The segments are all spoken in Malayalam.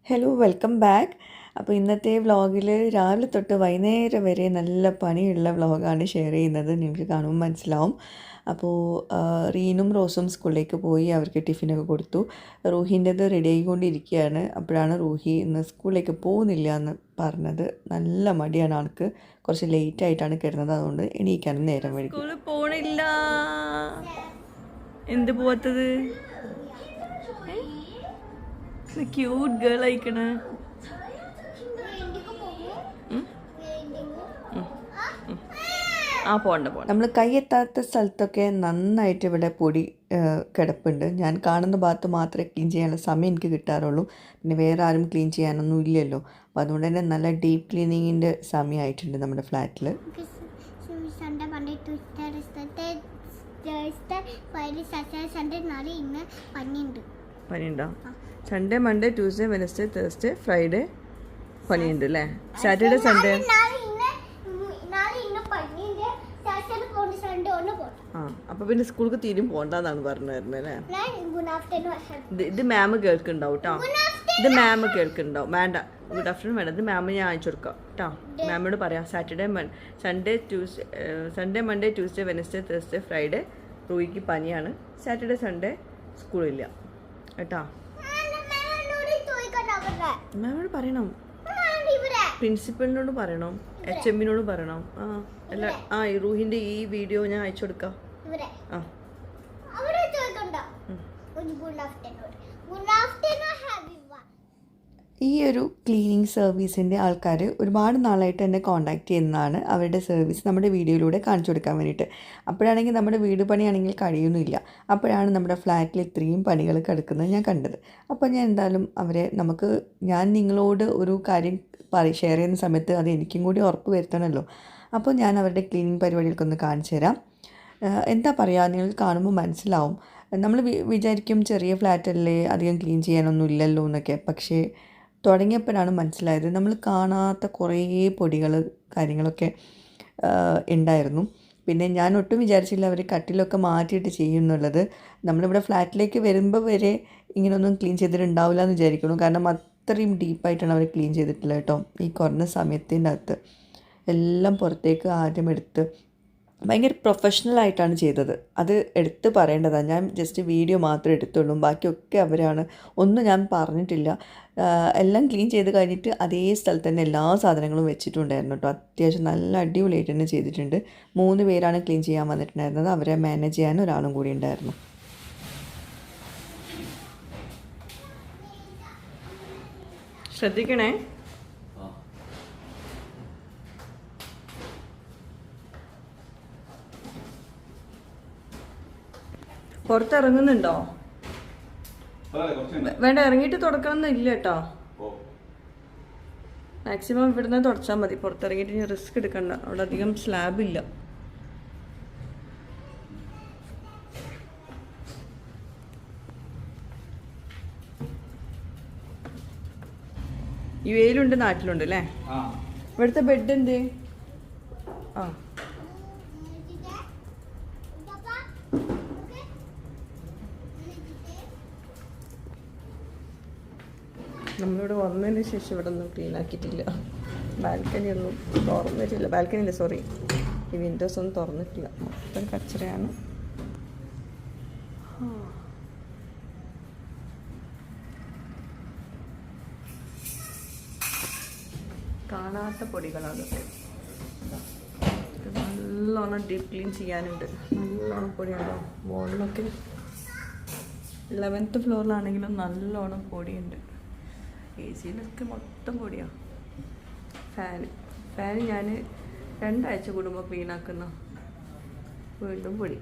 Hello welcome back. അപ്പോൾ ഇന്നത്തെ വ്ളോഗിൽ രാവിലെ തൊട്ട് വൈകുന്നേരം വരെ നല്ല പണിയുള്ള വ്ളോഗാണ് ഷെയർ ചെയ്യുന്നത്. നിങ്ങൾക്ക് കാണുമ്പോൾ മനസ്സിലാവും. അപ്പോൾ റീനും റോസും സ്കൂളിലേക്ക് പോയി അവർക്ക് ടിഫിനൊക്കെ കൊടുത്തു. റൂഹിൻ്റെത് റെഡി ആയിക്കൊണ്ടിരിക്കുകയാണ്. അപ്പോഴാണ് റൂഹി ഇന്ന് സ്കൂളിലേക്ക് പോകുന്നില്ല എന്ന് പറഞ്ഞത്. നല്ല മടിയാണ് ആൾക്ക്. കുറച്ച് ലേറ്റായിട്ടാണ് കിടന്നത്, അതുകൊണ്ട് എണീക്കാനും നേരം വൈകി. സ്കൂളിൽ പോണില്ല. എന്ത് പോവാത്തത്? ക്യൂട്ട് ഗേൾ ആയിക്കണേ. പോണ്ട. നമ്മൾ കൈയെത്താത്ത സ്ഥലത്തൊക്കെ നന്നായിട്ട് ഇവിടെ പൊടി കിടപ്പുണ്ട്. ഞാൻ കാണുന്ന ഭാഗത്ത് മാത്രമേ ക്ലീൻ ചെയ്യാനുള്ള സമയം എനിക്ക് കിട്ടാറുള്ളൂ. പിന്നെ വേറെ ആരും ക്ലീൻ ചെയ്യാനൊന്നും ഇല്ലല്ലോ. അപ്പോൾ അതുകൊണ്ട് തന്നെ നല്ല ഡീപ്പ് ക്ലീനിങ്ങിൻ്റെ സമയമായിട്ടുണ്ട് നമ്മുടെ ഫ്ലാറ്റിൽ. പനിയുണ്ടോ? Sunday, Monday, Tuesday, Wednesday, Thursday, Friday പനിയുണ്ട് അല്ലേ? സാറ്റർഡേ, സൺഡേ അപ്പൊ പിന്നെ സ്കൂൾക്ക് തീരും പോണ്ടെന്നാണ് പറഞ്ഞായിരുന്നു അല്ലേ? ഇത് മാമ് കേൾക്കുന്നുണ്ടാവും കേട്ടോ. ഇത് മാമ് കേൾക്കുന്നുണ്ടാവും. വേണ്ട, ഗുഡ് ആഫ്റ്റർനൂൺ വേണ്ട. ഇത് മാമ് ഞാൻ അയച്ചു കൊടുക്കാം കേട്ടോ. മാമിനോട് പറയാം. Sunday, Monday, Tuesday, Wednesday, Thursday, Friday റൂയിക്ക് പനിയാണ്. സാറ്റർഡേ, സൺഡേ സ്കൂളില്ല കേട്ടോ. മാമോട് പറയണം, പ്രിൻസിപ്പലിനോട് പറയണം, HMനോട് പറയണം. ഈ റൂഹിന്റെ ഈ വീഡിയോ ഞാൻ അയച്ചു കൊടുക്കാം. ഈ ഒരു ക്ലീനിങ് സർവീസിൻ്റെ ആൾക്കാർ ഒരുപാട് നാളായിട്ട് എന്നെ കോൺടാക്റ്റ് ചെയ്യുന്നതാണ്. അവരുടെ സർവീസ് നമ്മുടെ വീഡിയോയിലൂടെ കാണിച്ചു കൊടുക്കാൻ വേണ്ടിയിട്ട്. അപ്പോഴാണെങ്കിൽ നമ്മുടെ വീട് പണിയാണെങ്കിൽ കഴിയുന്നില്ല. അപ്പോഴാണ് നമ്മുടെ ഫ്ലാറ്റിൽ ഇത്രയും പണികൾ കിടക്കുന്നത് ഞാൻ കണ്ടത്. അപ്പോൾ ഞാൻ എന്തായാലും ഞാൻ നിങ്ങളോട് ഒരു കാര്യം ഷെയർ ചെയ്യുന്ന സമയത്ത് അത് എനിക്കും കൂടി ഉറപ്പ് വരുത്തണമല്ലോ. അപ്പോൾ ഞാൻ അവരുടെ ക്ലീനിങ് പരിപാടികൾക്കൊന്ന് കാണിച്ചു തരാം. എന്താ പറയുക, നിങ്ങൾ കാണുമ്പോൾ മനസ്സിലാവും. നമ്മൾ വിചാരിക്കും ചെറിയ ഫ്ലാറ്റല്ലേ, അധികം ക്ലീൻ ചെയ്യാനൊന്നും ഇല്ലല്ലോ എന്നൊക്കെ. പക്ഷേ തുടങ്ങിയപ്പോഴാണ് മനസ്സിലായത് നമ്മൾ കാണാത്ത കുറേ പൊടികൾ കാര്യങ്ങളൊക്കെ ഉണ്ടായിരുന്നു. പിന്നെ ഞാൻ ഒട്ടും വിചാരിച്ചില്ല അവർ കട്ടിലൊക്കെ മാറ്റിയിട്ട് ചെയ്യുന്നുള്ളത്. നമ്മളിവിടെ ഫ്ലാറ്റിലേക്ക് വരുമ്പോൾ വരെ ഇങ്ങനെയൊന്നും ക്ലീൻ ചെയ്തിട്ടുണ്ടാവില്ല എന്ന് വിചാരിക്കുന്നു. കാരണം അത്രയും ഡീപ്പായിട്ടാണ് അവർ ക്ലീൻ ചെയ്തിട്ടുള്ളത് കേട്ടോ. ഈ കുറഞ്ഞ സമയത്തിൻ്റെ അകത്ത് എല്ലാം പുറത്തേക്ക് ആദ്യം എടുത്ത് ഭയങ്കര പ്രൊഫഷണലായിട്ടാണ് ചെയ്തത്. അത് എടുത്ത് പറയേണ്ടതാണ്. ഞാൻ ജസ്റ്റ് വീഡിയോ മാത്രമേ എടുത്തുള്ളൂ. ബാക്കിയൊക്കെ അവരാണ്. ഒന്നും ഞാൻ പറഞ്ഞിട്ടില്ല. എല്ലാം ക്ലീൻ ചെയ്ത് കഴിഞ്ഞിട്ട് അതേ സ്ഥലത്ത് തന്നെ എല്ലാ സാധനങ്ങളും വെച്ചിട്ടുണ്ടായിരുന്നു കേട്ടോ. അത്യാവശ്യം നല്ല അടിപൊളിയായിട്ട് തന്നെ ചെയ്തിട്ടുണ്ട്. 3 പേരാണ് ക്ലീൻ ചെയ്യാൻ വന്നിട്ടുണ്ടായിരുന്നത്. അവരെ മാനേജ് ചെയ്യാൻ ഒരാളും കൂടി ഉണ്ടായിരുന്നു. ശ്രദ്ധിക്കണേ. പുറത്തിറങ്ങുന്നുണ്ടോ? വേണ്ട, ഇറങ്ങിയിട്ട് തുടക്കണം ഇല്ല കേട്ടോ. മാക്സിമം ഇവിടുന്ന് തുടച്ചാൽ മതി. പുറത്തിറങ്ങിയിട്ട് ഇനി റിസ്ക് എടുക്കണ്ട. അവിടെ അധികം സ്ലാബില്ല. ഈ വെയിലുണ്ട്, നാട്ടിലുണ്ട് അല്ലേ? ഇവിടുത്തെ ബെഡ് എന്ത്? നമ്മളിവിടെ വന്നതിന് ശേഷം ഇവിടെ ഒന്നും ക്ലീൻ ആക്കിയിട്ടില്ല. ബാൽക്കണി ഒന്നും തുറന്നിട്ടില്ല. ബാൽക്കണിയില്ല, സോറി, ഈ വിൻഡോസ് ഒന്നും തുറന്നിട്ടില്ല. മൊത്തം കച്ചറയാണ്. കാണാത്ത പൊടികളാണ്. നല്ലോണം ഡീപ്പ് ക്ലീൻ ചെയ്യാനുണ്ട്. നല്ലോണം പൊടിയുണ്ടോ മുകളിലൊക്കെ. 11th ഫ്ലോറിലാണെങ്കിലും നല്ലോണം പൊടിയുണ്ട്. AC-ലൊക്കെ മൊത്തം പൊടിയാണ്. ഫാന് ഞാൻ 2 ആഴ്ച കൂടുമ്പോൾ ക്ലീൻ ആക്കുന്ന. വീണ്ടും പൊടി.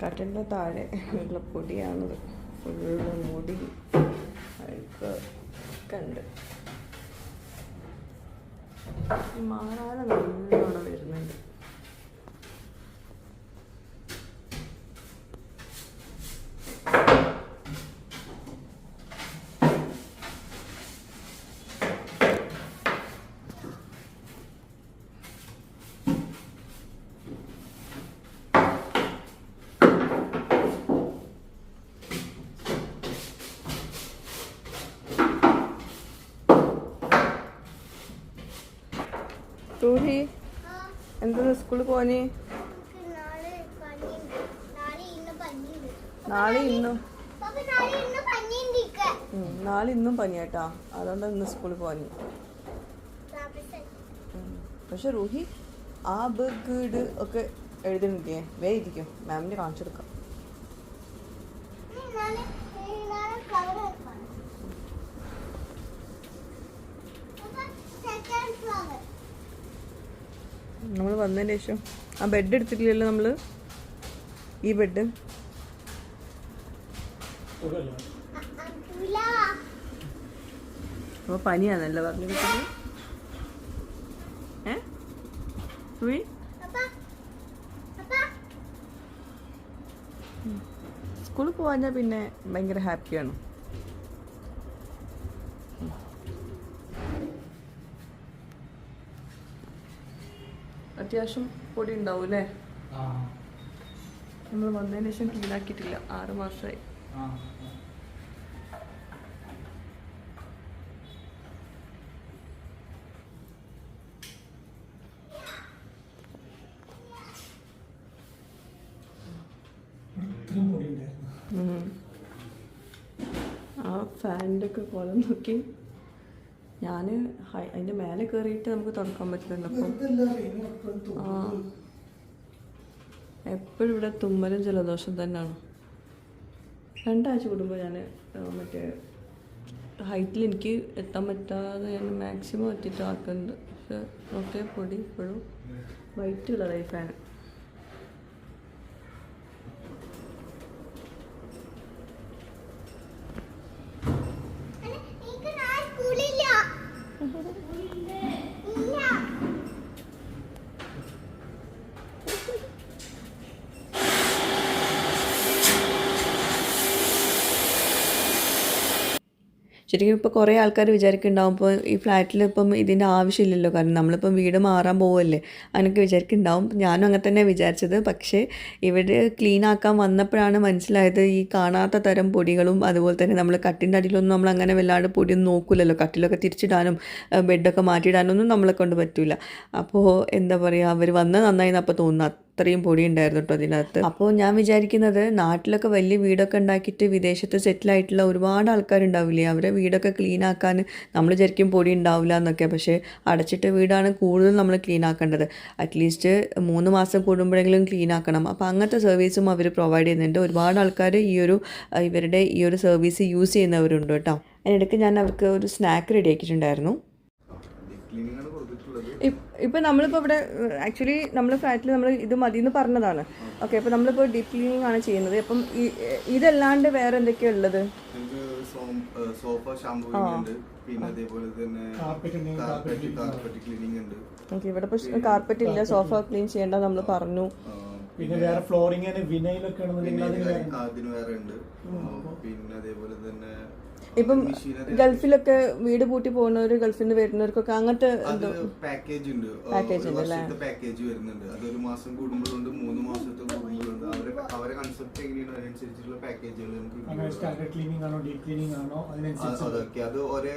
കട്ടിലിൻ്റെ താഴെ ഉള്ള പൊടിയാണത്. ഫുള്ള് മുടി അഴുക്ക് ഉണ്ട്. മാറാതെ നല്ലോണം വരുന്നുണ്ട്. റൂഹി എന്താ സ്കൂളിൽ പോവാന്? നാളെ ഇന്നും പനിയാട്ടാ, അതുകൊണ്ട് ഇന്ന് സ്കൂളിൽ പോവാന്. പക്ഷെ റൂഹി ആ ബഗ് ഒക്കെ എഴുതുന്നില്ലേ, വേഗം മാമിന് കാണിച്ചെടുക്കാം. നമ്മൾ വന്നതിന് ശേഷം ആ ബെഡ് എടുത്തിട്ടില്ലല്ലോ നമ്മൾ, ഈ ബെഡ്. അപ്പോൾ പനിയാണല്ലോ പറഞ്ഞു കുട്ടിക്ക്. സ്കൂളിൽ പോകാഞ്ഞാൽ പിന്നെ ഭയങ്കര ഹാപ്പിയാണ്. അത്യാവശ്യം പൊടി ഉണ്ടാവും അല്ലേ? നമ്മൾ വന്നതിന് ശേഷം ക്ലീൻ ആക്കിയിട്ടില്ല, 6 മാസമായി. ആ ഫാനിൻ്റെ ഒക്കെ കോലം നോക്കി. ഞാൻ അതിൻ്റെ മേലെ കയറിയിട്ട് നമുക്ക് തുറക്കാൻ പറ്റില്ലല്ലോ. അപ്പം എപ്പോഴും ഇവിടെ തുമ്മലും ജലദോഷം തന്നെയാണ്. 2 ആഴ്ച കൂടുമ്പോൾ ഞാൻ മറ്റേ ഹൈറ്റിൽ എനിക്ക് എത്താൻ പറ്റാതെ ഞാൻ മാക്സിമം എത്തിയിട്ട് ആക്കുന്നുണ്ട്. പക്ഷെ ഒക്കെ പൊടി ഇപ്പോഴും വൈറ്റ് കളറായി ഫാൻ. ശരിക്കും ഇപ്പോൾ കുറേ ആൾക്കാർ വിചാരിക്കുന്നുണ്ടാവും ഇപ്പോൾ ഈ ഫ്ലാറ്റിൽ ഇപ്പം ഇതിൻ്റെ ആവശ്യമില്ലല്ലോ, കാരണം നമ്മളിപ്പം വീട് മാറാൻ പോവല്ലേ, അങ്ങനെയൊക്കെ വിചാരിക്കുന്നുണ്ടാവും. ഞാനും അങ്ങനെ തന്നെ വിചാരിച്ചത്. പക്ഷേ ഇവിടെ ക്ലീൻ ആക്കാൻ വന്നപ്പോഴാണ് മനസ്സിലായത് ഈ കാണാത്ത തരം പൊടികളും, അതുപോലെ തന്നെ നമ്മൾ കട്ടിൻ്റെ അടിയിലൊന്നും നമ്മൾ അങ്ങനെ വല്ലാണ്ട് പൊടിയൊന്നും നോക്കില്ലല്ലോ. കട്ടിലൊക്കെ തിരിച്ചിടാനും ബെഡൊക്കെ മാറ്റിയിടാനൊന്നും നമ്മളെ കൊണ്ട് പറ്റില്ല. അപ്പോൾ എന്താ പറയുക, അവർ വന്നത് നന്നായി അപ്പോൾ തോന്നുന്നു. അത്രയും പൊടി ഉണ്ടായിരുന്നു കേട്ടോ അതിനകത്ത്. അപ്പോൾ ഞാൻ വിചാരിക്കുന്നത് നാട്ടിലൊക്കെ വലിയ വീടൊക്കെ ഉണ്ടാക്കിയിട്ട് വിദേശത്ത് സെറ്റിലായിട്ടുള്ള ഒരുപാട് ആൾക്കാരുണ്ടാവില്ലേ, അവരെ വീടൊക്കെ ക്ലീൻ ആക്കാൻ നമ്മൾ വിചാരിക്കും പൊടി ഉണ്ടാവില്ല എന്നൊക്കെ. പക്ഷേ അടച്ചിട്ട വീടാണ് കൂടുതൽ നമ്മൾ ക്ലീൻ ആക്കേണ്ടത്. അറ്റ്ലീസ്റ്റ് 3 മാസം കൂടുമ്പോഴെങ്കിലും ക്ലീൻ ആക്കണം. അപ്പോൾ അങ്ങനത്തെ സർവീസും അവർ പ്രൊവൈഡ് ചെയ്യുന്നുണ്ട്. ഒരുപാട് ആൾക്കാർ ഇവരുടെ ഈ ഒരു സർവീസ് യൂസ് ചെയ്യുന്നവരുണ്ട് കേട്ടോ. അതിനിടയ്ക്ക് ഞാൻ അവർക്ക് ഒരു സ്നാക്ക് റെഡി ആക്കിയിട്ടുണ്ടായിരുന്നു. ഇപ്പം നമ്മളിപ്പോൾ ഇവിടെ ആക്ച്വലി നമ്മൾ ഫ്ലാറ്റിൽ നമ്മൾ ഇത് മതി എന്ന് പറഞ്ഞതാണ്. ഓക്കെ, അപ്പോൾ നമ്മളിപ്പോൾ ഡീപ് ക്ലീനിങ് ആണ് ചെയ്യുന്നത്. അപ്പം ഇതല്ലാണ്ട് വേറെ എന്തൊക്കെയാണ് ഉള്ളത്? സോഫ ഷാംപൂയിങ് ഉണ്ട്, പിന്നെ അതേപോലെ തന്നെ കാർപ്പറ്റ് ക്ലീനിങ് ഉണ്ട്. ഓക്കെ, ഇവിടെ ഇപ്പോൾ കാർപ്പറ്റ് ഇല്ല, സോഫ ക്ലീൻ ചെയ്യേണ്ട നമ്മൾ പറഞ്ഞു. പിന്നെ വേറെ ഫ്ലോറിങ്ങിന് വിനൈലൊക്കെ അതിന് വേറെ ഉണ്ട്. പിന്നെ അതേപോലെ തന്നെ ഇപ്പം ഗൾഫിലൊക്കെ വീട് പൂട്ടി പോകുന്നവർ, ഗൾഫിൽ നിന്ന് വരുന്നവർക്കൊക്കെ അങ്ങനത്തെ പാക്കേജ് ഉണ്ട്. പാക്കേജ് വരുന്നുണ്ട്. അത് 1 മാസം കൂടുമ്പോഴുണ്ട്, 3 മാസത്തെ കൂടുമ്പോഴുണ്ട്. അവരെ കൺസെപ്റ്റ് എങ്ങനെയാണ് അതിനനുസരിച്ചുള്ള പാക്കേജുകൾ നമുക്ക്. സ്റ്റാൻഡേർഡ് ക്ലീനിങ് ആണോ ഡീപ് ക്ലീനിങ് ആണോ അതൊക്കെ അത് ഒരേ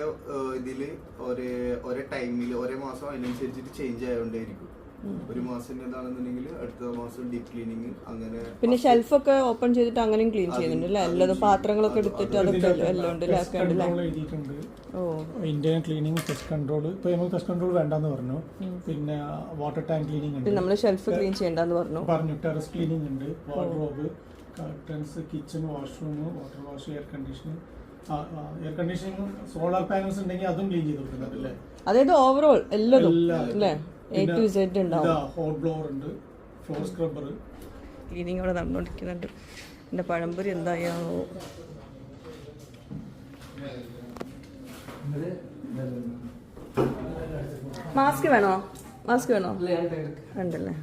ഒരേ ടൈമിൽ ഒരേ മാസം അതിനനുസരിച്ചിട്ട് ചേഞ്ച് ആയതുകൊണ്ടേയിരിക്കും. 1 മാസം എന്താണെന്നുണ്ടെങ്കിൽ അടുത്ത മാസം ഡീപ് ക്ലീനിങ് അങ്ങനെ. പിന്നെ ഷെൽഫൊക്കെ ഓപ്പൺ ചെയ്തിട്ട് അങ്ങനെയും ക്ലീൻ ചെയ്യുന്നുണ്ട് അല്ലേ? എല്ലാതും പാത്രങ്ങളൊക്കെ എടുത്തിട്ട് അതൊക്കെ എല്ലാം ഉണ്ട്. Indian cleaning, pest control. ഇപ്പൊ നമുക്ക് പെസ്റ്റ് കൺട്രോൾ വേണ്ടെന്ന് പറഞ്ഞു. പിന്നെ വാട്ടർ ടാങ്ക് ക്ലീനിങ് ഉണ്ട്. നമ്മൾ ഷെൽഫ് ക്ലീൻ ചെയ്യണ്ടെന്ന് പറഞ്ഞു. ടെറസ് ക്ലീനിങ് ഉണ്ട്, wardrobe, curtains, kitchen, washroom, water wash, air conditioning. Air conditioning solar panels ഉണ്ടെങ്കിൽ അതും ക്ലീൻ ചെയ്ത് കൊടുക്കുന്നുണ്ട്. അതായത് ഓവറോൾ എല്ലാം അല്ലേ, A to Z ഉണ്ടാവും. ഹോട്ട് ബ്ലോവർ ഉണ്ട്, ഫ്ലോർ സ്ക്രബ്ബർ. ക്ലീനിങ് അവിടെ നടന്നുകൊണ്ടിരിക്കുന്നുണ്ട്. എൻ്റെ പഴംപൊരി എന്തായാവോ. മാസ്ക് വേണോ? ഉണ്ടല്ലേ.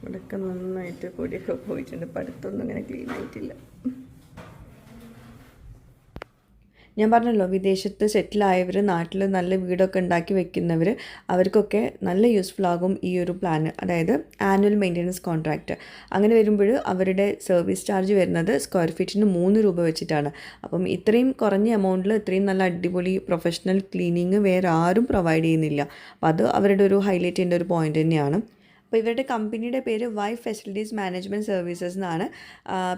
ഇവിടെയൊക്കെ നന്നായിട്ട് പൊടിയൊക്കെ പോയിട്ടുണ്ട്. ഇപ്പം അടുത്തൊന്നും ഇങ്ങനെ ക്ലീൻ ആയിട്ടില്ല. ഞാൻ പറഞ്ഞല്ലോ വിദേശത്ത് സെറ്റിലായവർ നാട്ടിൽ നല്ല വീടൊക്കെ ഉണ്ടാക്കി വെക്കുന്നവർ അവർക്കൊക്കെ നല്ല യൂസ്ഫുൾ ആകും ഈ ഒരു പ്ലാൻ, അതായത് ആനുവൽ മെയിൻ്റെനൻസ് കോൺട്രാക്റ്റ്. അങ്ങനെ വരുമ്പോൾ അവരുടെ സർവീസ് ചാർജ് വരുന്നത് സ്ക്വയർ ഫീറ്റിന് 3 രൂപ വെച്ചിട്ടാണ്. അപ്പം ഇത്രയും കുറഞ്ഞ എമൗണ്ടിൽ ഇത്രയും നല്ല അടിപൊളി പ്രൊഫഷണൽ ക്ലീനിങ് വേറെ ആരും പ്രൊവൈഡ് ചെയ്യുന്നില്ല. അപ്പോൾ അത് അവരുടെ ഒരു ഹൈലൈറ്റ് ചെയ്യേണ്ട ഒരു പോയിന്റ് തന്നെയാണ്. അപ്പോൾ ഇവരുടെ കമ്പനിയുടെ പേര് വൈ ഫെസിലിറ്റീസ് മാനേജ്മെൻറ്റ് സർവീസസ് എന്നാണ്.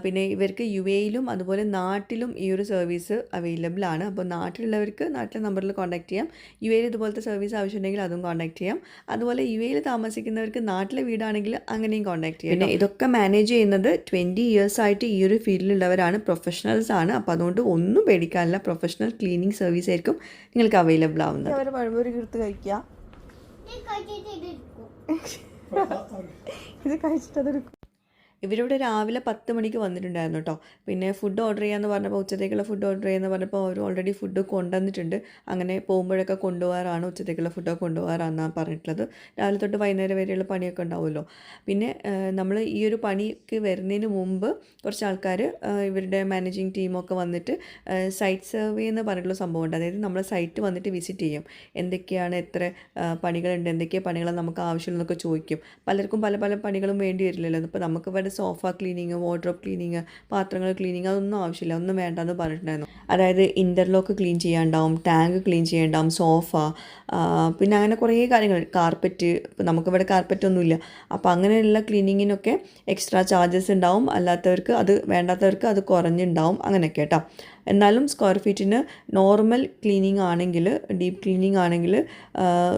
പിന്നെ ഇവർക്ക് UAE-ലും അതുപോലെ നാട്ടിലും ഈ ഒരു സർവീസ് അവൈലബിൾ ആണ്. അപ്പോൾ നാട്ടിലുള്ളവർക്ക് നാട്ടിലെ നമ്പറിൽ കോൺടാക്ട് ചെയ്യാം. UAE-ൽ ഇതുപോലത്തെ സർവീസ് ആവശ്യമുണ്ടെങ്കിൽ അതും കോൺടാക്ട് ചെയ്യാം. അതുപോലെ UAE-ൽ താമസിക്കുന്നവർക്ക് നാട്ടിലെ വീടാണെങ്കിൽ അങ്ങനെയും കോൺടാക്ട് ചെയ്യാം. പിന്നെ ഇതൊക്കെ മാനേജ് ചെയ്യുന്നത് 20 years ആയിട്ട് ഈ ഒരു ഫീൽഡിലുള്ളവരാണ്, പ്രൊഫഷണൽസ് ആണ്. അപ്പോൾ അതുകൊണ്ട് ഒന്നും പേടിക്കാനില്ല, പ്രൊഫഷണൽ ക്ലീനിങ് സർവീസ് ആയിരിക്കും നിങ്ങൾക്ക് അവൈലബിൾ ആവുന്നത്. അവരെ പഴംപൊരി എടുത്ത് കഴിക്കുക, ഇത് കഴിച്ചിട്ടതെടുക്കും. ഇവരിവിടെ രാവിലെ 10 മണിക്ക് വന്നിട്ടുണ്ടായിരുന്നു കേട്ടോ. പിന്നെ ഫുഡ് ഓർഡർ ചെയ്യാമെന്ന് പറഞ്ഞപ്പോൾ, ഉച്ചത്തേക്കുള്ള ഫുഡ് ഓർഡർ ചെയ്യാമെന്ന് പറഞ്ഞപ്പോൾ അവർ ഓൾറെഡി ഫുഡ് കൊണ്ടുവന്നിട്ടുണ്ട്. അങ്ങനെ പോകുമ്പോഴൊക്കെ കൊണ്ടുപോകാറാണ്, ഉച്ചത്തേക്കുള്ള ഫുഡൊക്കെ കൊണ്ടുപോകാറാണെന്നാണ് പറഞ്ഞിട്ടുള്ളത്. രാവിലെ തൊട്ട് വൈകുന്നേരം വരെയുള്ള പണിയൊക്കെ ഉണ്ടാവുമല്ലോ. പിന്നെ നമ്മൾ ഈ ഒരു പണിക്ക് വരുന്നതിന് മുമ്പ് കുറച്ച് ആൾക്കാർ ഇവരുടെ മാനേജിങ് ടീമൊക്കെ വന്നിട്ട് സൈറ്റ് സർവേ എന്ന് പറഞ്ഞിട്ടുള്ള സംഭവമുണ്ട്. അതായത് നമ്മൾ സൈറ്റ് വന്നിട്ട് വിസിറ്റ് ചെയ്യും, എന്തൊക്കെയാണ്, എത്ര പണികളുണ്ട്, എന്തൊക്കെ പണികളാണ് നമുക്ക് ആവശ്യമുള്ളതെന്നൊക്കെ ചോദിക്കും. പലർക്കും പല പല പണികളും വേണ്ടി വരില്ലല്ലോ. ഇപ്പോൾ നമുക്ക് ഇവിടെ സോഫ ക്ലീനിങ്, വാർഡ്രോബ് ക്ലീനിങ്, പാത്രങ്ങൾ ക്ലീനിങ് അതൊന്നും ആവശ്യമില്ല, ഒന്നും വേണ്ടെന്ന് പറഞ്ഞിട്ടുണ്ടായിരുന്നു. അതായത് ഇൻ്റർലോക്ക് ക്ലീൻ ചെയ്യാണ്ടാവും, ടാങ്ക് ക്ലീൻ ചെയ്യാണ്ടാവും, സോഫ, പിന്നെ അങ്ങനെ കുറേ കാര്യങ്ങൾ, കാർപ്പറ്റ്. ഇപ്പോൾ നമുക്കിവിടെ കാർപ്പറ്റൊന്നുമില്ല. അപ്പോൾ അങ്ങനെയുള്ള ക്ലീനിങ്ങിനൊക്കെ എക്സ്ട്രാ ചാർജസ് ഉണ്ടാവും. അല്ലാത്തവർക്ക് അത് വേണ്ടാത്തവർക്ക് അത് കുറഞ്ഞുണ്ടാവും, അങ്ങനെയൊക്കെ കേട്ടോ. എന്നാലും സ്ക്വയർ ഫീറ്റിന് നോർമൽ ക്ലീനിങ് ആണെങ്കിൽ, ഡീപ്പ് ക്ലീനിങ് ആണെങ്കിൽ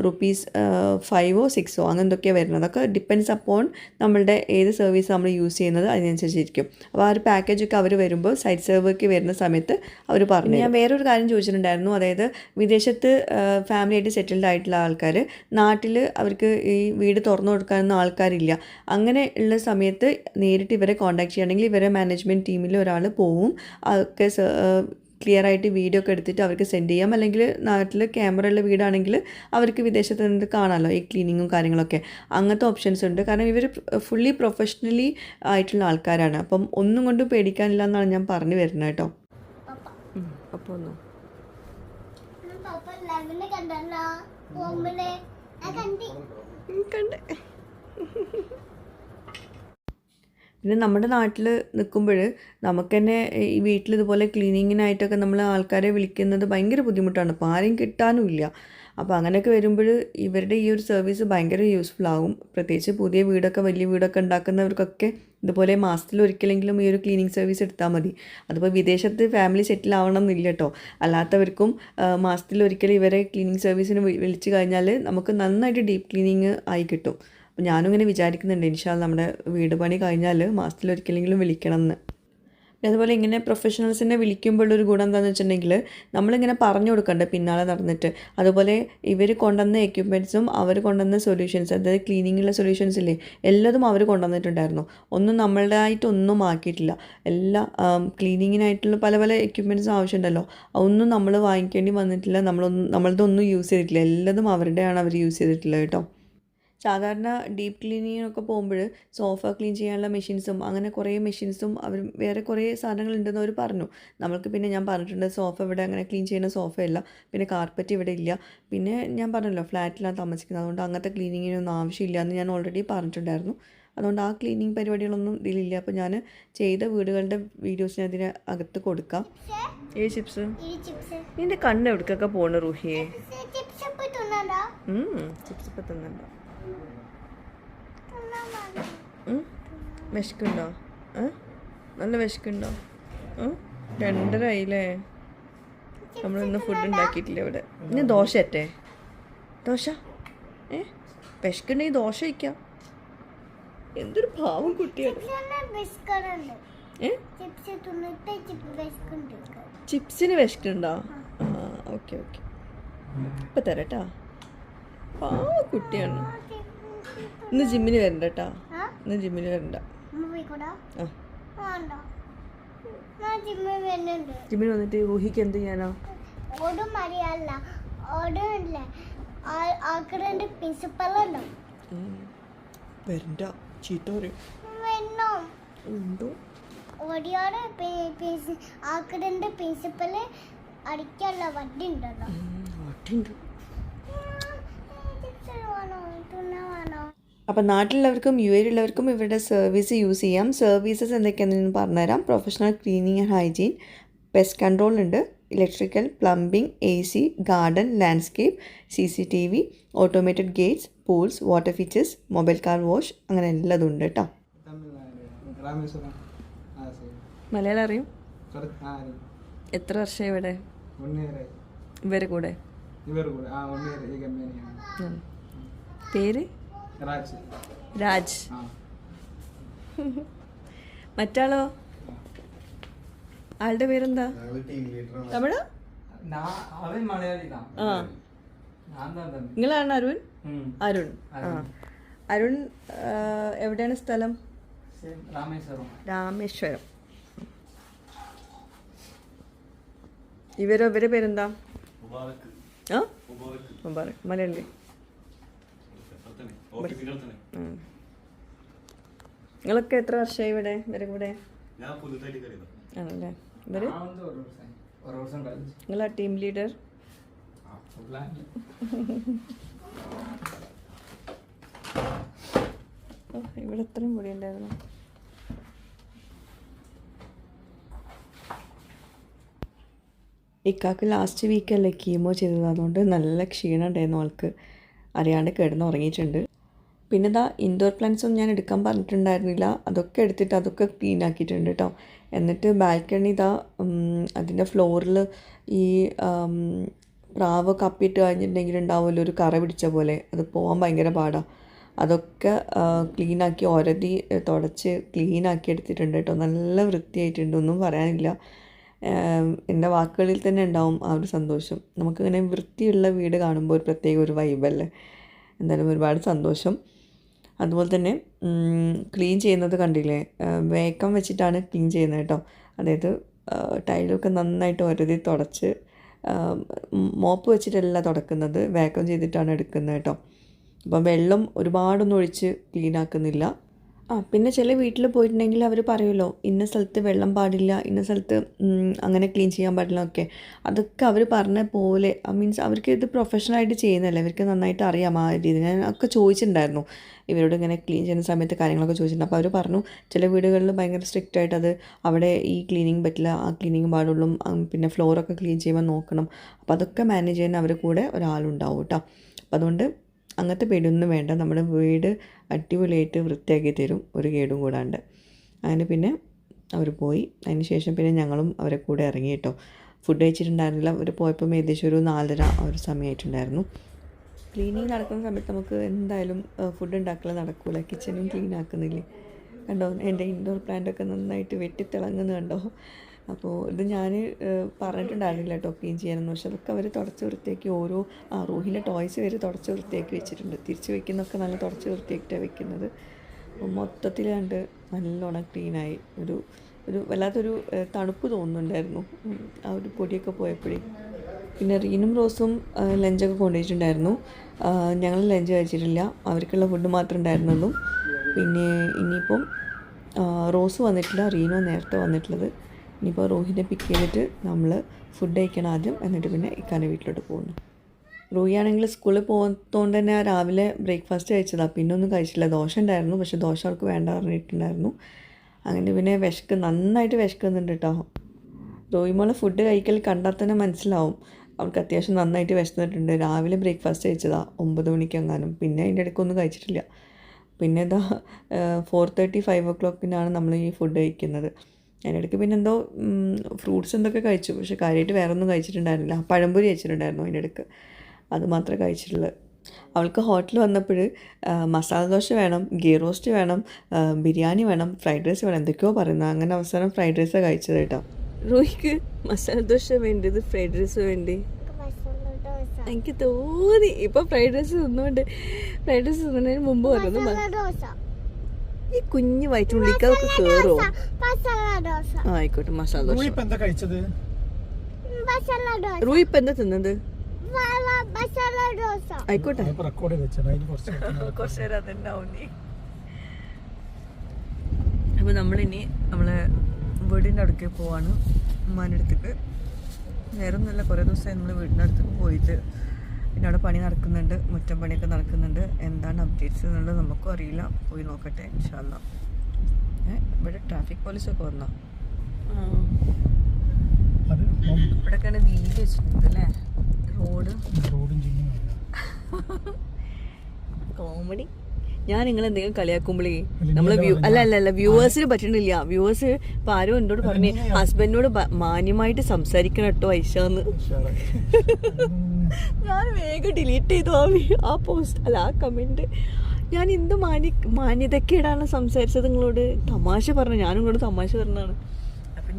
₹5 or 6 അങ്ങനെന്തൊക്കെയാണ് വരുന്നത്. അതൊക്കെ ഡിപ്പെൻഡ്സ് അപ്പോൺ നമ്മളുടെ ഏത് സർവീസ് നമ്മൾ യൂസ് ചെയ്യുന്നത് അതിനനുസരിച്ചിരിക്കും. അപ്പോൾ ആ ഒരു പാക്കേജൊക്കെ അവർ വരുമ്പോൾ സൈറ്റ് സർവേക്ക് വരുന്ന സമയത്ത് അവർ പറഞ്ഞു. ഞാൻ വേറൊരു കാര്യം ചോദിച്ചിട്ടുണ്ടായിരുന്നു, അതായത് വിദേശത്ത് ഫാമിലി ആയിട്ട് സെറ്റിൽഡ് ആയിട്ടുള്ള ആൾക്കാർ നാട്ടിൽ അവർക്ക് ഈ വീട് തുറന്നു കൊടുക്കാനൊന്നും ആൾക്കാരില്ല. അങ്ങനെ ഉള്ള സമയത്ത് നേരിട്ട് ഇവരെ കോൺടാക്ട് ചെയ്യുകയാണെങ്കിൽ ഇവരെ മാനേജ്മെൻറ്റ് ടീമിൽ ഒരാൾ പോവും, അതൊക്കെ ക്ലിയർ ആയിട്ട് വീഡിയോ ഒക്കെ എടുത്തിട്ട് അവർക്ക് സെൻഡ് ചെയ്യാം. അല്ലെങ്കിൽ നാട്ടിൽ ക്യാമറ ഉള്ള വീടാണെങ്കിൽ അവർക്ക് വിദേശത്ത് നിന്ന് കാണാമല്ലോ ഈ ക്ലീനിങ്ങും കാര്യങ്ങളൊക്കെ. അങ്ങനത്തെ ഓപ്ഷൻസ് ഉണ്ട്. കാരണം ഇവർ ഫുള്ളി പ്രൊഫഷണലി ആയിട്ടുള്ള ആൾക്കാരാണ്. അപ്പം ഒന്നും കൊണ്ടും പേടിക്കാനില്ല എന്നാണ് ഞാൻ പറഞ്ഞു വരുന്നത് കേട്ടോ. അപ്പോൾ ഒന്നും കണ്ടേ. പിന്നെ നമ്മുടെ നാട്ടിൽ നിൽക്കുമ്പോൾ നമുക്ക് തന്നെ ഈ വീട്ടിൽ ഇതുപോലെ ക്ലീനിങ്ങിനായിട്ടൊക്കെ നമ്മൾ ആൾക്കാരെ വിളിക്കുന്നത് ഭയങ്കര ബുദ്ധിമുട്ടാണ്. അപ്പോൾ ആരെയും കിട്ടാനുമില്ല. അപ്പോൾ അങ്ങനെയൊക്കെ വരുമ്പോൾ ഇവരുടെ ഈ ഒരു സർവീസ് ഭയങ്കര യൂസ്ഫുൾ ആകും. പ്രത്യേകിച്ച് പുതിയ വീടൊക്കെ, വലിയ വീടൊക്കെ ഉണ്ടാക്കുന്നവർക്കൊക്കെ ഇതുപോലെ മാസത്തിൽ ഒരിക്കലെങ്കിലും ഈ ഒരു ക്ലീനിങ് സർവീസ് എടുത്താൽ മതി. അതിപ്പോൾ വിദേശത്ത് ഫാമിലി സെറ്റിൽ ആവണം എന്നില്ല കേട്ടോ. അല്ലാത്തവർക്കും മാസത്തിൽ ഒരിക്കൽ ഇവരെ ക്ലീനിങ് സർവീസിന് വിളിച്ച് കഴിഞ്ഞാൽ നമുക്ക് നന്നായിട്ട് ഡീപ്പ് ക്ലീനിങ് ആയി കിട്ടും. അപ്പോൾ ഞാനും ഇങ്ങനെ വിചാരിക്കുന്നുണ്ട്, ഇൻഷാ അല്ലാഹ് നമ്മുടെ വീട് പണി കഴിഞ്ഞാൽ മാസത്തിൽ ഒരിക്കലെങ്കിലും വിളിക്കണം എന്ന്. അതുപോലെ ഇങ്ങനെ പ്രൊഫഷണൽസിനെ വിളിക്കുമ്പോഴൊരു ഗുണം എന്താണെന്ന് വെച്ചിട്ടുണ്ടെങ്കിൽ നമ്മളിങ്ങനെ പറഞ്ഞു കൊടുക്കണ്ട പിന്നാലെ നടന്നിട്ട്. അതുപോലെ ഇവർ കൊണ്ടുവന്ന എക്യുപ്മെൻറ്റ്സും അവർ കൊണ്ടുവന്ന സൊല്യൂഷൻസ്, അതായത് ക്ലീനിങ്ങുള്ള സൊല്യൂഷൻസ് ഇല്ലേ, എല്ലാതും അവർ കൊണ്ടുവന്നിട്ടുണ്ടായിരുന്നു. ഒന്നും നമ്മളുടേതായിട്ടൊന്നും ആക്കിയിട്ടില്ല. എല്ലാ ക്ലീനിങ്ങിനായിട്ടുള്ള പല പല എക്യുപ്മെൻറ്റ്സും ആവശ്യമുണ്ടല്ലോ, അതൊന്നും നമ്മൾ വാങ്ങിക്കേണ്ടി വന്നിട്ടില്ല. നമ്മളതൊന്നും യൂസ് ചെയ്തിട്ടില്ല. എല്ലാതും അവരുടെയാണ് അവർ യൂസ് ചെയ്തിട്ടുള്ളത് കേട്ടോ. സാധാരണ ഡീപ്പ് ക്ലീനിങ്ങിനൊക്കെ പോകുമ്പോൾ സോഫ ക്ലീൻ ചെയ്യാനുള്ള മെഷീൻസും അങ്ങനെ കുറേ മെഷീൻസും അവർ വേറെ കുറേ സാധനങ്ങളുണ്ടെന്ന് അവർ പറഞ്ഞു. നമ്മൾക്ക് പിന്നെ ഞാൻ പറഞ്ഞിട്ടുണ്ട് സോഫ ഇവിടെ അങ്ങനെ ക്ലീൻ ചെയ്യുന്ന സോഫയല്ല, പിന്നെ കാർപ്പറ്റ് ഇവിടെ ഇല്ല. പിന്നെ ഞാൻ പറഞ്ഞല്ലോ ഫ്ലാറ്റിലാണ് താമസിക്കുന്നത്, അതുകൊണ്ട് അങ്ങനത്തെ ക്ലീനിങ്ങിനൊന്നും ആവശ്യമില്ല എന്ന് ഞാൻ ഓൾറെഡി പറഞ്ഞിട്ടുണ്ടായിരുന്നു. അതുകൊണ്ട് ആ ക്ലീനിങ് പരിപാടികളൊന്നും ഇതിലില്ല. അപ്പോൾ ഞാൻ ചെയ്ത വീടുകളുടെ വീഡിയോസ് ഞാൻ അതിന് അകത്ത് കൊടുക്കാം. ഏ ചിപ്സ് നിൻ്റെ കണ്ണ് എവിടേക്കൊക്കെ പോകണ റൂഹിയെ? ചിപ്സ് ഇപ്പം തിന്നണ്ടോ? വിശക്കുണ്ടോ? നല്ല വിശക്കുണ്ടോ? 2:30 ആയില്ലേ? നമ്മളിന്ന് ഫുഡ് ഉണ്ടാക്കിയിട്ടില്ല ഇവിടെ. ഇനി ദോശ അറ്റേ? ദോശ വിശക്കുണ്ടെങ്കിൽ ദോശ വയ്ക്കാം. എന്തൊരു പാവം കുട്ടിയാണ്. ചിപ്സിന് വിശക്കുണ്ടോ? ഓക്കെ ഓക്കെ, ഇപ്പം തരാട്ടാ. പാവ കുട്ടിയാണ്. ഇന്ന് ജിമ്മിന് വരണ്ട കേട്ടാ, ഇന്ന് ജിമ്മിന് വരണ്ട. ജിമ്മിന് വന്നിട്ട് റൂഹിക്ക് എന്ത് ചെയ്യാനാ? വരണ്ട, ചീത്ത പറയും. അടിക്കാനുള്ള വണ്ടി ഉണ്ടല്ലോ. അപ്പോൾ നാട്ടിലുള്ളവർക്കും യു എയിലുള്ളവർക്കും ഇവരുടെ സർവീസ് യൂസ് ചെയ്യാം. സർവീസസ് എന്തൊക്കെയാണെന്ന് പറഞ്ഞുതരാം. Professional cleaning and hygiene, pest control ഉണ്ട്, electrical, plumbing, AC, garden, landscape, CCTV, automated gates, pools, water features, mobile car wash, അങ്ങനെ എല്ലാതും ഉണ്ട് കേട്ടോ. മലയാളം അറിയും? എത്ര വർഷം ഇവിടെ ഇവരെ കൂടെ? പേര് രാജ്. മറ്റാളോ? ആളുടെ പേരെന്താ? തമിഴ്? ആ, നിങ്ങളാണ് അരുൺ? അരുൺ. ആ, അരുൺ എവിടെയാണ് സ്ഥലം? രാമേശ്വരം. ഇവരെ പേരെന്താ? ആ, മുബാറക്. മലയാളി? നിങ്ങളൊക്കെ എത്ര വർഷമായി ഇവിടെ ഇവരെ കൂടെ? ആണല്ലേ. ഇവര് നിങ്ങളാ ടീം ലീഡർ? ഇവിടെ എത്രയും പൊടി ഉണ്ടായിരുന്നു. ഇക്കാക്ക് ലാസ്റ്റ് വീക്കല്ലേ കീമോ ചെയ്തത്, അതുകൊണ്ട് നല്ല ക്ഷീണം ഉണ്ടായിരുന്നു ആൾക്ക്. അറിയാണ്ട് കിടന്ന് ഉറങ്ങിയിട്ടുണ്ട്. പിന്നെ ഇതാ ഇൻഡോർ പ്ലാന്റ്സ് ഒന്നും ഞാൻ എടുക്കാൻ പറഞ്ഞിട്ടുണ്ടായിരുന്നില്ല, അതൊക്കെ എടുത്തിട്ട് അതൊക്കെ ക്ലീൻ ആക്കിയിട്ടുണ്ട് കേട്ടോ. എന്നിട്ട് ബാൽക്കണി ഇതാ അതിൻ്റെ ഫ്ലോറിൽ ഈ പ്രാവ് കപ്പിയിട്ട് കഴിഞ്ഞിട്ടുണ്ടെങ്കിൽ ഉണ്ടാവുമല്ലോ ഒരു കറ പിടിച്ച പോലെ, അത് പോകാൻ ഭയങ്കര പാടാണ്. അതൊക്കെ ക്ലീനാക്കി ഒരതി തുടച്ച് ക്ലീനാക്കി എടുത്തിട്ടുണ്ട് കേട്ടോ. നല്ല വൃത്തിയായിട്ടുണ്ട്, ഒന്നും പറയാനില്ല. എൻ്റെ വാക്കുകളിൽ തന്നെ ഉണ്ടാവും ആ ഒരു സന്തോഷം. നമുക്കിങ്ങനെ വൃത്തിയുള്ള വീട് കാണുമ്പോൾ ഒരു പ്രത്യേക ഒരു വൈബല്ലേ. എന്തായാലും ഒരുപാട് സന്തോഷം. അതുപോലെ തന്നെ ക്ലീൻ ചെയ്യുന്നത് കണ്ടില്ലേ, വേക്കം വെച്ചിട്ടാണ് ക്ലീൻ ചെയ്യുന്നത് കേട്ടോ. അതായത് ടൈലൊക്കെ നന്നായിട്ട് ഒരതി തുടച്ച്, മോപ്പ് വെച്ചിട്ടല്ല തുടക്കുന്നത്, വേക്കം ചെയ്തിട്ടാണ് എടുക്കുന്നത് കേട്ടോ. അപ്പം വെള്ളം ഒരുപാടൊന്നും ഒഴിച്ച് ക്ലീൻ ആക്കുന്നില്ല. പിന്നെ ചില വീട്ടിൽ പോയിട്ടുണ്ടെങ്കിൽ അവർ പറയുമല്ലോ ഇന്ന സ്ഥലത്ത് വെള്ളം പാടില്ല, ഇന്ന സ്ഥലത്ത് അങ്ങനെ ക്ലീൻ ചെയ്യാൻ പാടില്ല ഒക്കെ. അതൊക്കെ അവർ പറഞ്ഞ പോലെ, മീൻസ് അവർക്ക് ഇത് പ്രൊഫഷണലായിട്ട് ചെയ്യുന്നതല്ലേ, അവർക്ക് നന്നായിട്ട് അറിയാം ആ രീതി. ഞാൻ ഒക്കെ ചോദിച്ചിട്ടുണ്ടായിരുന്നു ഇവരോട് ഇങ്ങനെ ക്ലീൻ ചെയ്യുന്ന സമയത്ത് കാര്യങ്ങളൊക്കെ ചോദിച്ചിട്ടുണ്ട്. അപ്പോൾ അവർ പറഞ്ഞു ചില വീടുകളിൽ ഭയങ്കര സ്ട്രിക്റ്റ് ആയിട്ട് അത് അവിടെ ഈ ക്ലീനിങ് പറ്റില്ല, ആ ക്ലീനിങ് പാടുള്ളൂ, പിന്നെ ഫ്ലോറൊക്കെ ക്ലീൻ ചെയ്യുമ്പോൾ നോക്കണം. അപ്പോൾ അതൊക്കെ മാനേജ് ചെയ്യാൻ അവരുടെ കൂടെ ഒരാളുണ്ടാവും കേട്ടോ. അപ്പോൾ അതുകൊണ്ട് അങ്ങനത്തെ പേടിയൊന്നും വേണ്ട, നമ്മുടെ വീട് അടിപൊളിയായിട്ട് വൃത്തിയാക്കി തരും, ഒരു കേടും കൂടാണ്ട്. അങ്ങനെ പിന്നെ അവർ പോയി. അതിന് ശേഷം പിന്നെ ഞങ്ങളും അവരെ കൂടെ ഇറങ്ങി കേട്ടോ. ഫുഡ് കഴിച്ചിട്ടുണ്ടായിരുന്നില്ല, അവർ പോയപ്പോൾ ഏകദേശം ഒരു 4:30 ആ ഒരു സമയമായിട്ടുണ്ടായിരുന്നു. ക്ലീനിങ് നടക്കുന്ന സമയത്ത് നമുക്ക് എന്തായാലും ഫുഡ് ഉണ്ടാക്കൽ നടക്കില്ല, കിച്ചണും ക്ലീൻ ആക്കുന്നില്ലേ. കണ്ടോ എൻ്റെ ഇൻഡോർ പ്ലാന്റൊക്കെ നന്നായിട്ട് വെട്ടിത്തിളങ്ങുന്നത് കണ്ടോ. അപ്പോൾ ഇത് ഞാൻ പറഞ്ഞിട്ടുണ്ടായിരുന്നില്ല കേട്ടോ ക്ലീൻ ചെയ്യാനെന്ന്. പക്ഷെ അതൊക്കെ അവർ തുടച്ച് വൃത്തിയാക്കി ഓരോ റൂഹിൻ്റെ ടോയ്സ് വരെ തുടച്ച് വൃത്തിയാക്കി വെച്ചിട്ടുണ്ട്. തിരിച്ച് വെക്കുന്നതൊക്കെ നല്ല തുടച്ച് വൃത്തിയാക്കിയിട്ടാണ് വെക്കുന്നത്. അപ്പോൾ മൊത്തത്തിൽ കണ്ട് നല്ലോണം ക്ലീനായി. ഒരു വല്ലാത്തൊരു തണുപ്പ് തോന്നുന്നുണ്ടായിരുന്നു ആ ഒരു പൊടിയൊക്കെ പോയപ്പോഴേ. പിന്നെ റീനും റോസും ലഞ്ചൊക്കെ കൊണ്ടുപോയിട്ടുണ്ടായിരുന്നു. ഞങ്ങൾ ലഞ്ച് കഴിച്ചിട്ടില്ല, അവർക്കുള്ള ഫുഡ് മാത്രമേ ഉണ്ടായിരുന്നുള്ളൂ. പിന്നെ ഇനിയിപ്പം റോസ് വന്നിട്ടില്ല, റീനോ നേരത്തെ വന്നിട്ടുള്ളത്. ഇനിയിപ്പോൾ റോഹിനെ പിക്ക് ചെയ്തിട്ട് നമ്മൾ ഫുഡ് കഴിക്കണം ആദ്യം, എന്നിട്ട് പിന്നെ ഇക്കാൻ്റെ വീട്ടിലോട്ട് പോകുന്നു. റോഹിയാണെങ്കിൽ സ്കൂളിൽ പോകുന്നതുകൊണ്ട് തന്നെ രാവിലെ ബ്രേക്ക്ഫാസ്റ്റ് കഴിച്ചതാണ്, പിന്നെ ഒന്നും കഴിച്ചില്ല. ദോശ ഉണ്ടായിരുന്നു, പക്ഷേ ദോശ അവർക്ക് വേണ്ട പറഞ്ഞിട്ടുണ്ടായിരുന്നു. അങ്ങനെ പിന്നെ നന്നായിട്ട് വിശക്കുന്നുണ്ട് കേട്ടോ. റോഹിമോളെ ഫുഡ് കഴിക്കൽ കണ്ടാൽ തന്നെ മനസ്സിലാവും അവൾക്ക് അത്യാവശ്യം നന്നായിട്ട് വിശന്നിട്ടുണ്ട്. രാവിലെ ബ്രേക്ക്ഫാസ്റ്റ് കഴിച്ചതാണ് 9 മണിക്കെങ്ങാനും, പിന്നെ അതിൻ്റെ ഇടയ്ക്കൊന്നും കഴിച്ചിട്ടില്ല. പിന്നെ ഇതാ 4:30 5 o'clockനാണ് നമ്മൾ ഈ ഫുഡ് കഴിക്കുന്നത്. അതിനിടയ്ക്ക് പിന്നെ എന്തോ ഫ്രൂട്ട്സ് എന്തൊക്കെ കഴിച്ചു, പക്ഷേ കാര്യമായിട്ട് വേറെ ഒന്നും കഴിച്ചിട്ടുണ്ടായിരുന്നില്ല. പഴംപൊരി കഴിച്ചിട്ടുണ്ടായിരുന്നു അതിനിടയ്ക്ക്, അത് മാത്രമേ കഴിച്ചിട്ടുള്ളൂ. അവൾക്ക് ഹോട്ടൽ വന്നപ്പോൾ മസാല ദോശ വേണം, ഗീ റോസ്റ്റ് വേണം, ബിരിയാണി വേണം, ഫ്രൈഡ് റൈസ് വേണം, എന്തൊക്കെയോ പറയുന്നത്. അങ്ങനെ അവസാനം ഫ്രൈഡ് റൈസാണ് കഴിച്ചത് കേട്ടോ. റോഹിക്ക് മസാല ദോശ വേണ്ടത്, ഫ്രൈഡ് റൈസ് വേണ്ടി എനിക്ക് തോന്നി. ഇപ്പം ഫ്രൈഡ് റൈസ് തിന്നുകൊണ്ട് ഫ്രൈഡ് റൈസ് തിന്നതിന് മുമ്പ് പറഞ്ഞു ഈ കുഞ്ഞു വയറ്റുള്ളിക്ക് അതൊക്കെ കയറുമോ? ആയിക്കോട്ടെ, മസാല ദോശ. റൂയി ഇപ്പം എന്താ തിന്നത്? ആയിക്കോട്ടെ, കുറച്ച് നേരം അതുണ്ടാവും നീ. അപ്പോൾ നമ്മളിനി നമ്മളെ വീടിൻ്റെ അടുക്ക് പോവാണ്, ഉമ്മാൻ്റെ അടുത്തേക്ക്. വേറെ ഒന്നുമില്ല, കുറേ ദിവസമായി നമ്മൾ വീടിനടുത്ത് പോയിട്ട്. പിന്നെ അവിടെ പണി നടക്കുന്നുണ്ട്, മുറ്റം പണിയൊക്കെ നടക്കുന്നുണ്ട്. എന്താണ് അപ്ഡേറ്റ്സ് എന്നുള്ളത് നമുക്കും അറിയില്ല. പോയി നോക്കട്ടെ ഇൻഷാ അല്ലാ. ഇവിടെ ട്രാഫിക് പോലീസൊക്കെ വന്നോ? ഇവിടെയൊക്കെയാണ് വീതി വെച്ചിട്ടുണ്ട് അല്ലേ, റോഡും കോമഡി. ഞാൻ നിങ്ങൾ എന്തെങ്കിലും കളിയാക്കുമ്പോഴേ നമ്മളെ വ്യൂവേഴ്സിന് പറ്റണില്ല. വ്യൂവേഴ്സ് ഇപ്പൊ ആരും എന്നോട് പറഞ്ഞ് ഹസ്ബൻഡിനോട് മാന്യമായിട്ട് സംസാരിക്കണം കേട്ടോ ഐഷാന്ന്. ഞാൻ വേഗം ഡിലീറ്റ് ചെയ്തു ആ പോസ്റ്റ്, അല്ല ആ കമന്റ്. ഞാൻ എന്ത് മാന്യതക്കേടാണ് സംസാരിച്ചത് നിങ്ങളോട്. തമാശ പറഞ്ഞു, ഞാനും കൂടെ തമാശ പറഞ്ഞാണ്. അപ്പൊ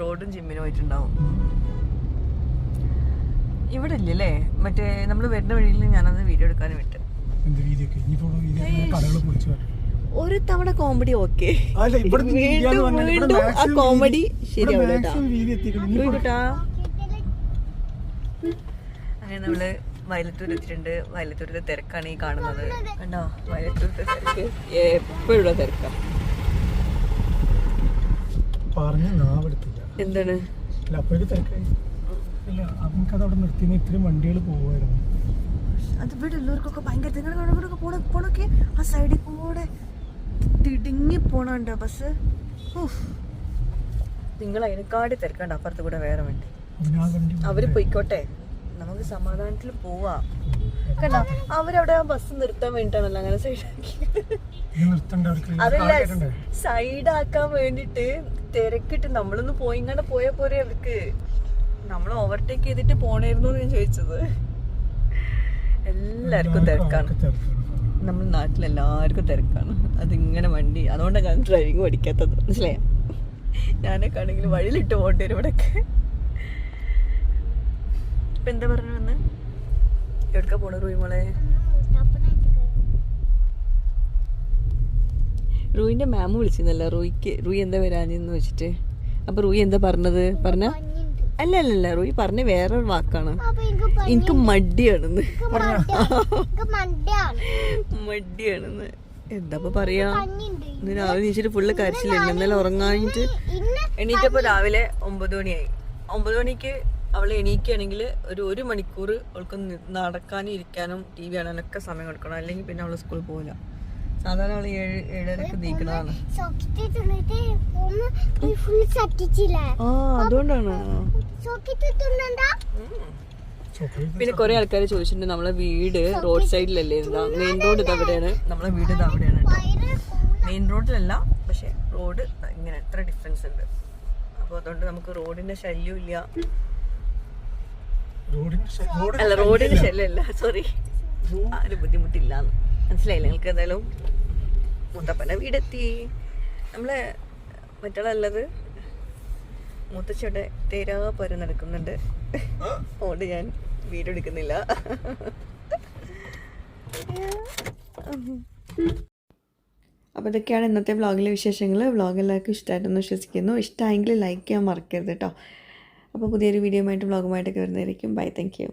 റോഡും ജിമ്മിനും പോയിട്ടുണ്ടാവും. ഇവിടെ ഇല്ലല്ലേ മറ്റേ നമ്മൾ വരുന്ന വഴിയിൽ ഞാനത് വീഡിയോ എടുക്കാൻ വിട്ട്. ഒരു തവണ കോമഡി ഓക്കെ, വീണ്ടും ആ കോമഡി ശരിയാവില്ല. അങ്ങനെ നമ്മള് വയലത്തൂർ എത്തിയിട്ടുണ്ട്. വയലത്തൂരത്തെ തിരക്കാണ് ഈ കാണുന്നത്, കണ്ടോ? വയലത്തൂരത്തെ തിരക്ക് എപ്പോഴുള്ള തിരക്കാണ്. എന്താണ് അത് ഇവിടെ ഉള്ളവർക്കൊക്കെ ഭയങ്കര പോണൊക്കെ ആ സൈഡിൽ കൂടെ തിടുങ്ങി പോണുണ്ടോ ബസ്. നിങ്ങൾ അതിനെക്കാട് തിരക്കണ്ട, അപ്പുറത്ത് കൂടെ വേറെ വണ്ടി. അവര് പോയിക്കോട്ടെ, നമുക്ക് സമാധാനത്തിൽ പോവാ. കണ്ടോ അവരവിടെ ബസ് നിർത്താൻ വേണ്ടിട്ടാണല്ലോ അങ്ങനെ സൈഡാക്കി. അതല്ല, സൈഡാക്കാൻ വേണ്ടിട്ട് തിരക്കിട്ട് നമ്മളൊന്ന് പോയിങ്ങാണ്ട് പോയാ പോരെ അവർക്ക്. നമ്മൾ ഓവർടേക്ക് ചെയ്തിട്ട് പോണായിരുന്നു ഞാൻ ചോദിച്ചത്. എല്ലാവർക്കും തിരക്കാണ്, നമ്മുടെ നാട്ടിലെല്ലാവർക്കും തിരക്കാണ്. അതിങ്ങനെ വണ്ടി, അതുകൊണ്ടാണ് ഞാൻ ഡ്രൈവിങ് പഠിക്കാത്തത്, മനസ്സിലായോ? ഞാനൊക്കെ ആണെങ്കിൽ വഴിയിലിട്ട് പോകേണ്ടി വരും ഇവിടെയൊക്കെ. ഇപ്പൊ എന്താ പറഞ്ഞു വന്ന് എവിടക്കാ പോണ റൂയി മോളെ? റൂയിന്റെ മാമ് വിളിച്ചിരുന്നല്ല റൂയി എന്താ വരാനെന്ന് വെച്ചിട്ട്. അപ്പൊ റൂയി എന്താ പറഞ്ഞത്? അല്ല റൂയി പറഞ്ഞ വേറൊരു വാക്കാണ്, എനിക്ക് മടിയാണെന്ന്. മടിയാണെന്ന് എന്താ പറയാ? ഇന്ന് രാവിലെ നീച്ചിട്ട് ഫുള്ള് കരച്ചില്ല. ഇന്നലെ ഉറങ്ങാനിട്ട് എണീറ്റപ്പോ രാവിലെ 9 മണിയായി. 9 മണിക്ക് അവൾ എണീക്കുകയാണെങ്കിൽ ഒരു മണിക്കൂർ അവൾക്ക് നടക്കാനും ഇരിക്കാനും TV കാണാനൊക്കെ സമയം കൊടുക്കണം, അല്ലെങ്കിൽ പിന്നെ അവള് സ്കൂളിൽ പോകില്ല. സാധാരണ അവള് 7:30 നീക്കണതാണ്. അതുകൊണ്ടാണ്. പിന്നെ കുറെ ആൾക്കാർ ചോദിച്ചിട്ടുണ്ട്, നമ്മളെ വീട് റോഡ് സൈഡിലല്ലേ, മെയിൻ റോഡ് ഇത് അവിടെയാണ്, നമ്മളെ വീട് ഇത് അവിടെയാണ്. മെയിൻ റോഡിലല്ല, പക്ഷെ റോഡ് ഇങ്ങനെ എത്ര ഡിഫറൻസ് ഉണ്ട്. അപ്പൊ അതുകൊണ്ട് നമുക്ക് റോഡിന്റെ ശല്യം ഇല്ല. അല്ല റോഡിന്റെ ശല്യമല്ല, സോറി, ആ ഒരു ബുദ്ധിമുട്ടില്ലാന്ന് മനസ്സിലായില്ല നിങ്ങൾക്ക്? എന്തായാലും മുത്തപ്പൻ്റെ വീടെത്തി. നമ്മളെ മറ്റുള്ളത് മുത്തച്ഛയുടെ തേരാ പര നടക്കുന്നുണ്ട്, അതുകൊണ്ട് ഞാൻ വീഡിയോ എടുക്കുന്നില്ല. അപ്പോൾ ഇതൊക്കെയാണ് ഇന്നത്തെ വ്ളോഗിലെ വിശേഷങ്ങൾ. വ്ളോഗ് എല്ലാവർക്കും ഇഷ്ടമായിട്ടെന്ന് വിശ്വസിക്കുന്നു. ഇഷ്ടമായെങ്കിൽ ലൈക്ക് ചെയ്യാൻ മറക്കരുത് കേട്ടോ. അപ്പോൾ പുതിയൊരു വീഡിയോയുമായിട്ട് വ്ളോഗുമായിട്ടൊക്കെ വരുന്നതായിരിക്കും. Bye, thank U.